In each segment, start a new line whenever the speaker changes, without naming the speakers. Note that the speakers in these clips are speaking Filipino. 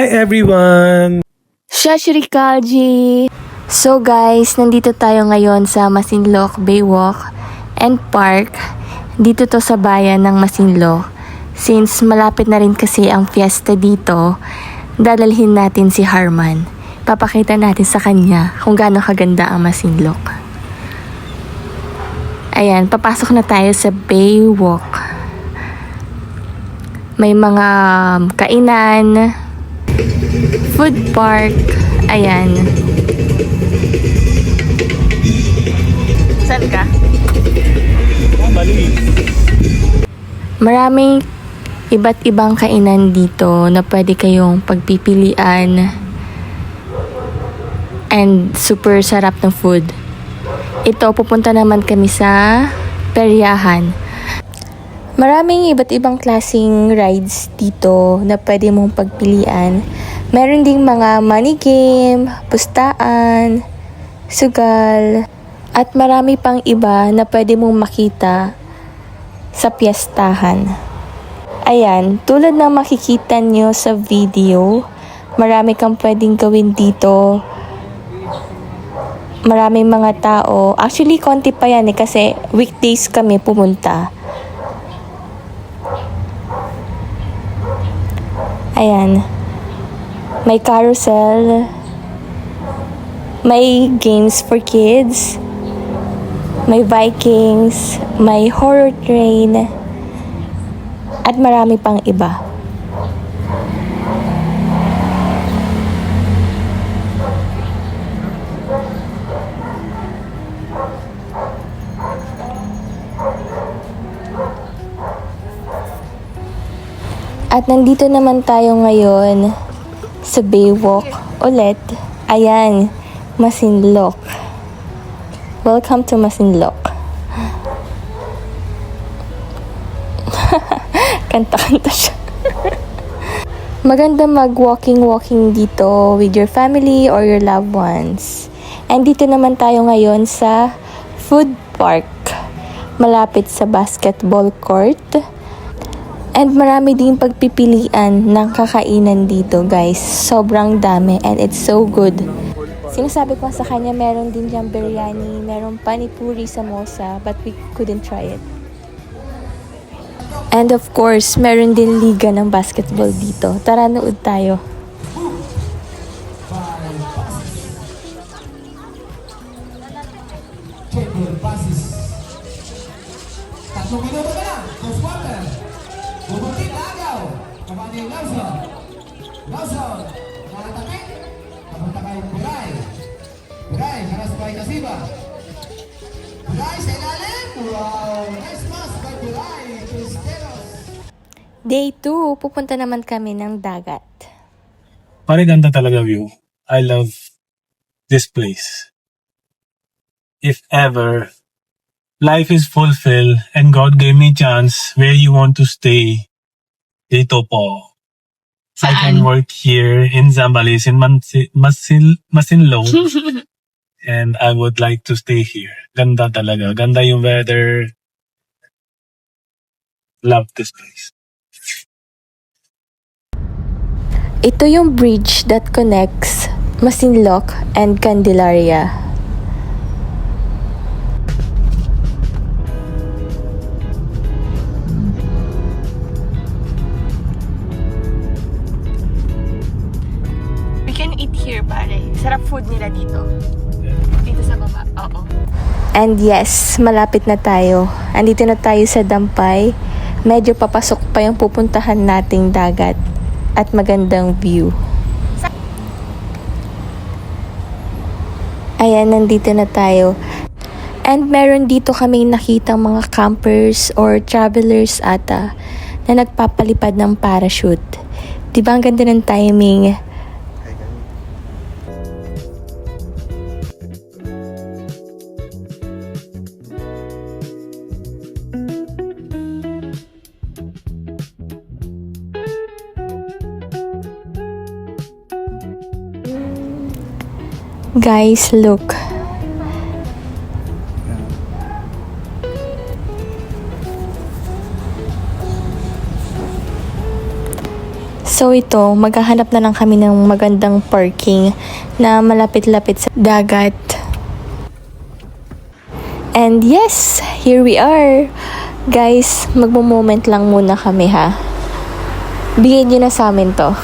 Hi everyone!
Shashrikalji! So guys, nandito tayo ngayon sa Masinloc Baywalk and Park. Dito to sa bayan ng Masinloc. Since malapit na rin kasi ang fiesta dito, dadalhin natin si Harman. Papakita natin sa kanya kung gaano kaganda ang Masinloc. Ayan, papasok na tayo sa Baywalk. May mga kainan, food park, ayan. Saan ka?
Bali.
Maraming iba't ibang kainan dito na pwede kayong pagpipilian and super sarap ng food. Ito, pupunta naman kami sa peryahan. Maraming iba't ibang klaseng rides dito na pwede mong pagpilian. Meron ding mga money game, pustaan, sugal, at marami pang iba na pwede mong makita sa piyestahan. Ayan, tulad ng makikita nyo sa video, marami kang pwedeng gawin dito. Maraming mga tao. Actually, konti pa yan kasi weekdays kami pumunta. Ayan. May carousel. May games for kids. May Vikings. May horror train. At marami pang iba. At nandito naman tayo ngayon sa Baywalk ulit. Ayan, Masinloc. Welcome to Masinloc. Kanta-kanta siya. Maganda mag-walking dito with your family or your loved ones. And dito naman tayo ngayon sa food park. Malapit sa basketball court. And marami ding pagpipilian ng kakainan dito, guys. Sobrang dami and it's so good. Sinasabi ko sa kanya, meron din diyang biryani, meron panipuri, samosa, but we couldn't try it. And of course, meron din liga ng basketball dito. Tara, nood tayo.
Tatlong minuto ka lang, first quarter. Bumutin na agaw. Kamani yung Lawson. Lawson, nakatapik. Papunta kayo Piray. Piray, haras by Kasiba. Piray sa ilalim. Wow, nice pass by Piray. Cristeros.
Day 2, pupunta naman kami ng dagat.
Pare ganda talaga view. I love this place. If ever life is fulfilled and God gave me chance where you want to stay, dito po. I can work here in Zambales, in Masinloc, and I would like to stay here. Ganda talaga. Ganda yung weather. Love this place.
Ito yung bridge that connects Masinloc and Candelaria. We can eat here, pare. Sarap food nila dito. Dito sa baba. Oo. And yes, malapit na tayo. Andito na tayo sa Dampay. Medyo papasok pa yung pupuntahan nating dagat. At magandang view. Ayan, nandito na tayo. And meron dito kaming nakitang mga campers or travelers ata na nagpapalipad ng parachute. Diba ang ganda ng timing? Guys, look. So ito, maghahanap na lang kami ng magandang parking na malapit-lapit sa dagat. And yes, here we are. Guys, magmo-moment lang muna kami ha. Bigyan niyo na sa amin to.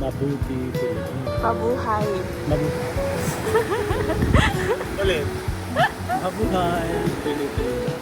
Mabuti
Mabuhay.
Mabuti. Ulit. Mabuhay Pilipinas.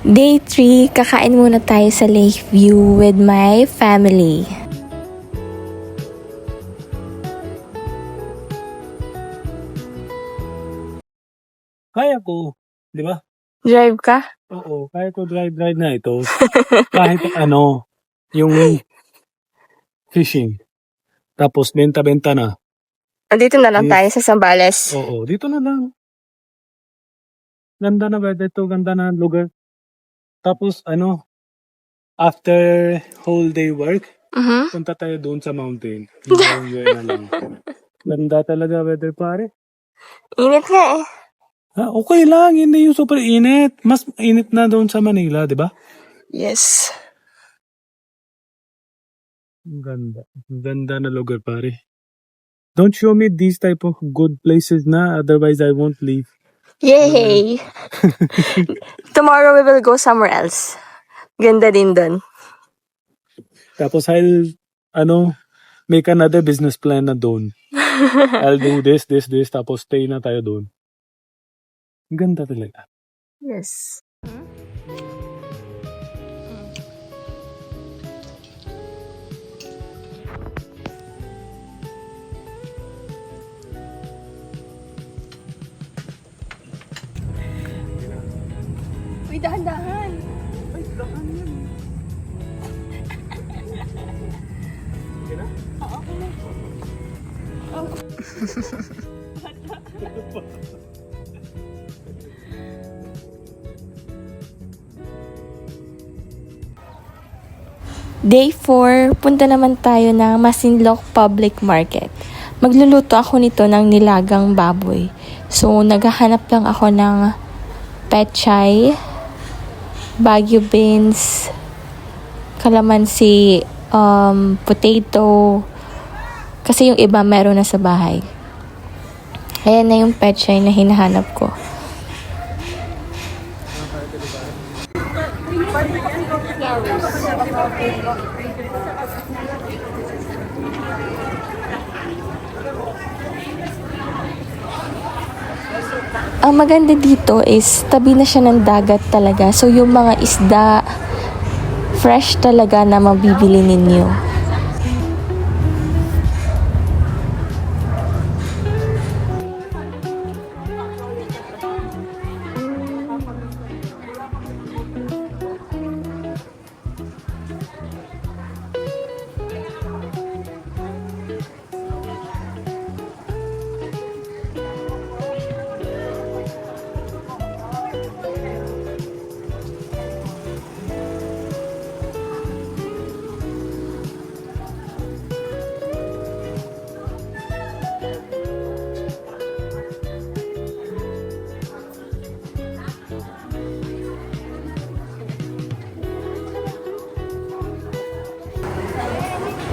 Day 3, kakain muna tayo sa Lakeview with my family.
Kaya ko, di ba?
Drive ka?
Oo, kaya ko drive na ito. Kahit ano, yung fishing. Tapos benta-benta na.
Andito na lang tayo sa Zambales.
Oo, dito na lang. Ganda na ba dito? Ganda na lugar. Tapos ano, after whole day work, punta tayo doon sa mountain. Enjoy na lang. Ganda talaga weather pare.
Init nga eh.
Okay lang, hindi yung super init. Mas init na doon sa Manila, di ba?
Yes.
Ganda. Ganda na lugar pare. Don't show me these type of good places na, otherwise I won't leave.
Yay! Tomorrow we will go somewhere else. Ganda din dun.
Tapos I'll, make another business plan na doon. I'll do this, tapos stay na tayo doon. Ganda talaga.
Yes. Uy, dahan-dahan.
Ay, dahan yan.
Day 4, punta naman tayo ng Masinloc Public Market. Magluluto ako nito ng nilagang baboy. So, naghahanap lang ako ng pechay, Baguio beans, kalamansi, potato, kasi yung iba meron na sa bahay. Ayan na yung pechay na hinahanap ko. Ang maganda dito is tabi na siya ng dagat talaga. So yung mga isda, fresh talaga na mabibili ninyo.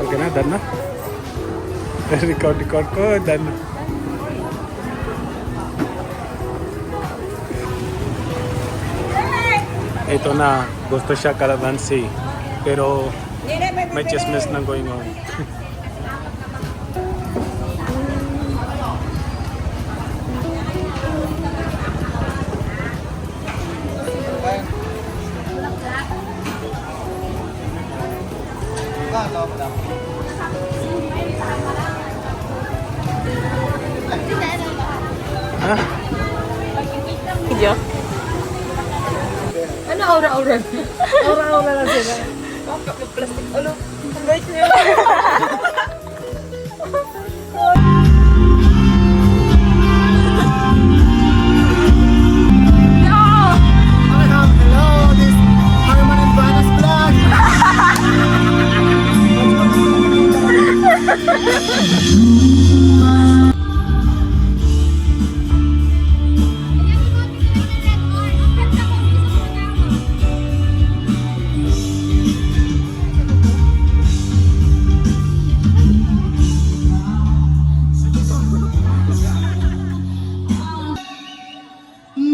Okay na, done na. Record ko, done na. Ito na, gusto siya kalamansi. Pero may chismis na going on. Ha?
Video.
Ano aura-aura? Aura-aura lang sila. Plastic. Ano? Ang bait niya.
Hello, this Harman and Vanas vlog.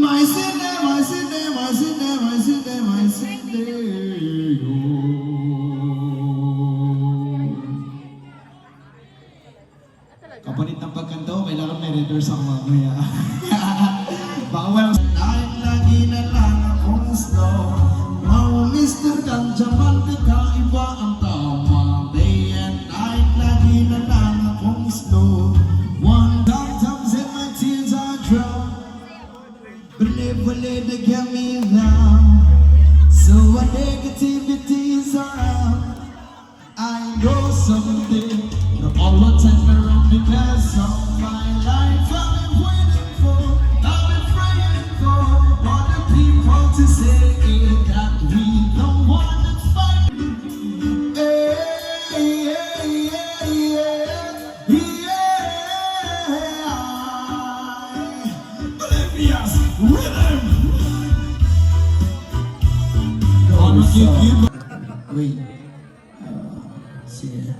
My Sydney, my Sydney, my Sydney, my Sydney, my Sydney. Kapalit ng pagkanto, kailangan may reverse ako mamaya. Baka walang... Dahil lagi na lang akong slow. Mau Mr. Ganjaman, kakaiba ang tama. Day and night, lagi na lang akong slow. One sometimes and my tears are dry. But never let it get me down. So when negativity is around, I know someday you'll all turn around because of my life. I've been waiting for, I've been praying for all the people to say that we don't want to fight. Hey, yeah, yeah, yeah, yeah. Bolivia's rhythm. Wait. Sige.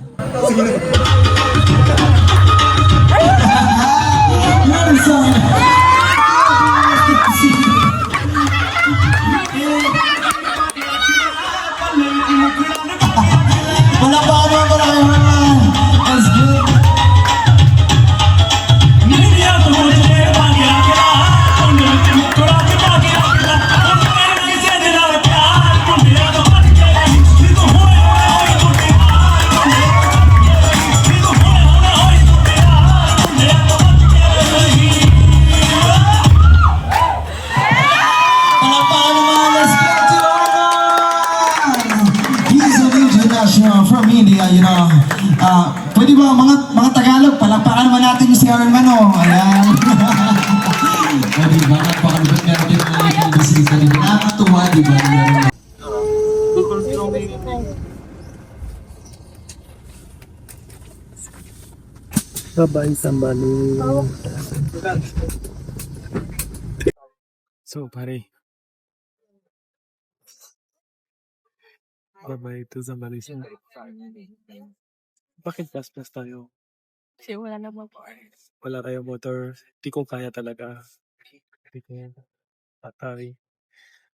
Wala pa ano ko lang yung let's go. Pwede ba mga Tagalog, palakpakan naman natin si Arman, oh. Ayan. O, diba? Napakalupit meron din mga bisita din. Nakakatuwa, diba?
Bye-bye, somebody. So, pare. Bye-bye to somebody. Bakit plus tayo?
Kasi wala namang
Wala tayong motor. Di ko kaya talaga. Di ko patay.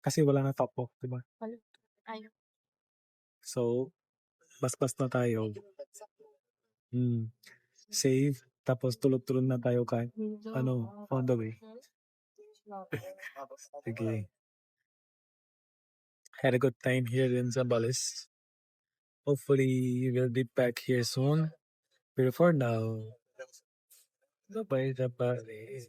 Kasi wala na top di ba?
Ayaw.
So, bas na tayo. Save. Tapos tulog-tulog na tayo kahit on the way. Sige. Had a good time here in Zambales. Hopefully, we'll be back here soon. But for now, bye-bye, Zambales.